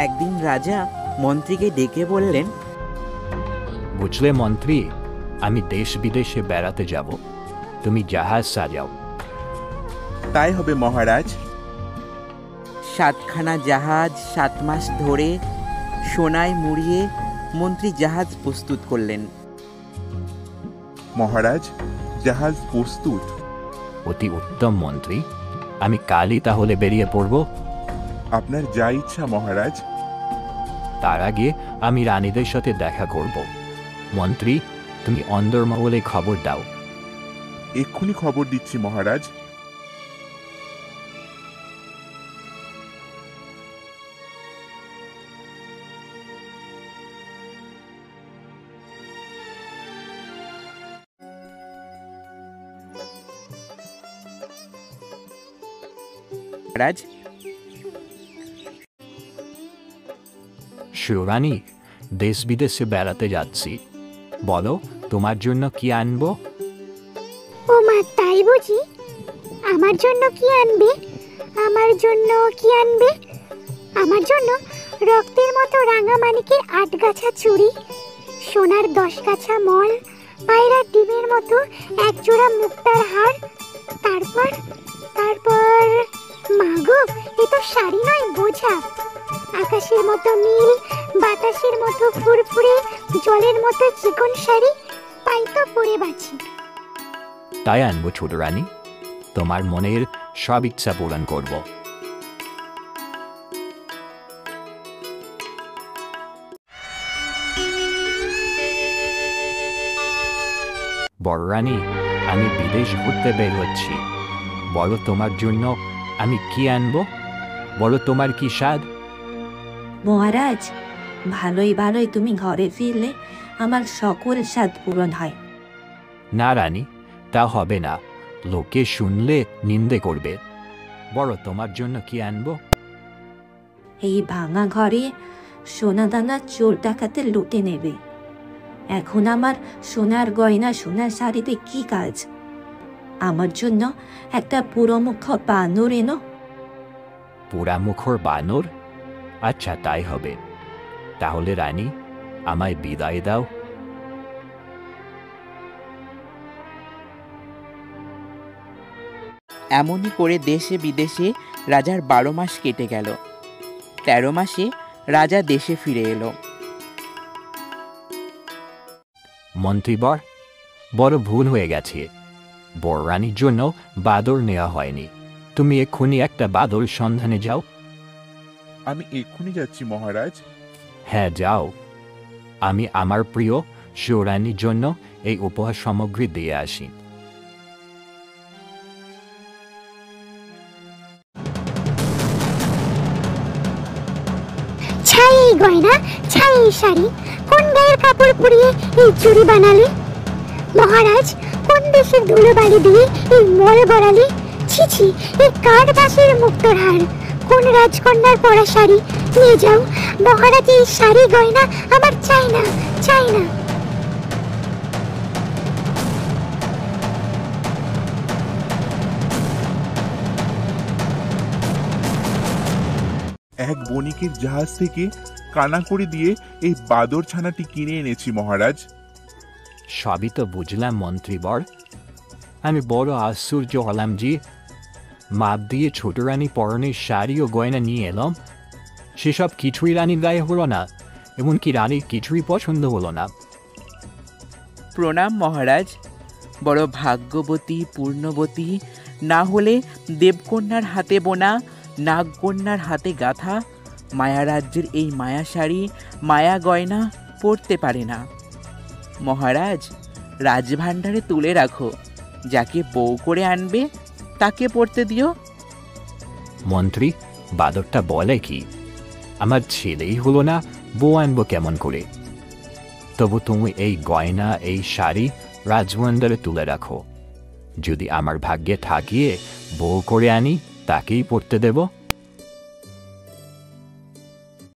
একদিন রাজা মন্ত্রীকে ডেকে বললেন, বুঝলে মন্ত্রী, আমি দেশ বিদেশে বেড়াতে যাব, তুমি জাহাজ সাজাও। তাই হবে মহারাজ। 7খানা জাহাজ 7 মাস ধরে সোনায় মুড়িয়ে মন্ত্রী জাহাজ প্রস্তুত করলেন। মহারাজ, জাহাজ প্রস্তুত। অতি উত্তম মন্ত্রী, আমি কালই তাহলে বেরিয়ে পড়ব। আপনার যা ইচ্ছা মহারাজ। তার আগে আমি রানীদের সাথে দেখা করব। মন্ত্রী, তুমি অন্দরমহলে খবর দাও। এক্ষুনি খবর দিচ্ছি মহারাজ। রাজ, শিবরানী, দেশ বিদেশে বেড়াতে যাচ্ছি, বলো তোমার জন্য কি আনবো? ও মা, তাই বুঝি? আমার জন্য কি আনবে? আমার জন্য কি আনবে? আমার জন্য রক্তের মতো রাঙা মানিকের 8 গাছা চুড়ি, সোনার 10 গাছা মল, পায়রার ডিমের মতো 1 জোড়া মুক্তার হার, তারপর তারপর মাগো, এ তো শাড়ি নয়, বোঝা। আকাশের মতো নীল, বাতাসের মতো ফুরফুরে, জলের মতো চিকন শাড়ি, তাই তো পরে বাঁচি। তাই আনবো ছোট রানী, তোমার মনের সব ইচ্ছা পূরণ করব। বড় রানী, আমি বিদেশ ঘুরতে বের হচ্ছি, বলো তোমার জন্য আমি কি আনবো? বলো তোমার কি স্বাদ? মহারাজ, ভালোই ভালোই তুমি ঘরে ফিরলে আমার সকল স্বাদ পূরণ হয়। না রানী, তা হবে না, লোকে শুনলে নিন্দে করবে। বলো তোমার জন্য কি আনবো? এই ভাঙা ঘরে সোনা দানা চোর ডাকাতে লুটে নেবে। এখন আমার সোনার গয়না, সোনার শাড়িতে কি কাজ? আমার জন্য একটা পুরোমুখ বানর এনো। পোড়ামুখর বানর? আচ্ছা, তাই হবে। তাহলে রানী, আমায় বিদায় দাও। এমনই করে দেশে বিদেশে রাজার 12 মাস কেটে গেল। 13 মাসে রাজা দেশে ফিরে এলো। মন্ত্রীবর, বড় ভুল হয়ে গেছে। বড় রানীর জন্য বাদর নেওয়া হয়নি। তুমি এক্ষুনি একটা বাদর সন্ধানে যাও। আমি এক্ষুনি যাচ্ছি মহারাজ। হ্যাঁ, যাও। আমি আমার প্রিয় শিবরানীর জন্য এই উপহার সামগ্রী দিয়ে আসি। ছাই এই গয়না, ছাই এই শাড়ি, কোন গায়ের কাপড় পরিয়ে এই চুড়ি বানালে? মহারাজ, কোন দেশের ধুলোবালি দিয়ে এই মল গড়ালে? ছি ছি, এই কাঠ বাঁশের মুক্তোর হার, কোন রাজকন্যার পরা শাড়ি? নিয়ে যাও মহারাজ, এই শাড়ি গয়না আমার চাই না, চাই না। এক বণিকের জাহাজ থেকে কানা করে দিয়ে এই বাদর ছানাটি কিনে এনেছি মহারাজ। সবই তো বুঝলাম মন্ত্রীবর, আমি বড় আশ্চর্য হলাম যে মাপ দিয়ে ছোট রানী পরনের শাড়ি ও গয়না নিয়ে এলাম, সেসব কিছুই রানীর গায়ে হলো না, এমনকি রানীর কিছুই পছন্দ হলো না। প্রণাম মহারাজ, বড় ভাগ্যবতী পূর্ণবতী না হলে দেবকন্যার হাতে বোনা, নাগকন্যার হাতে গাঁথা মায়ারাজ্যের এই মায়া শাড়ি, মায়া গয়না পরতে পারে না। মহারাজ, রাজভাণ্ডারে তুলে রাখো, যাকে বউ করে আনবে তাকে পরতে দিও। মন্ত্রী, বাদরটা বলে কি? আমার ছেলেই হলো না, বউ আনবো কেমন করে? তবু তুমি এই গয়না, এই শাড়ি রাজভাণ্ডারে তুলে রাখো। যদি আমার ভাগ্যে থাকিয়ে বউ করে আনি, তাকেই পরতে দেব।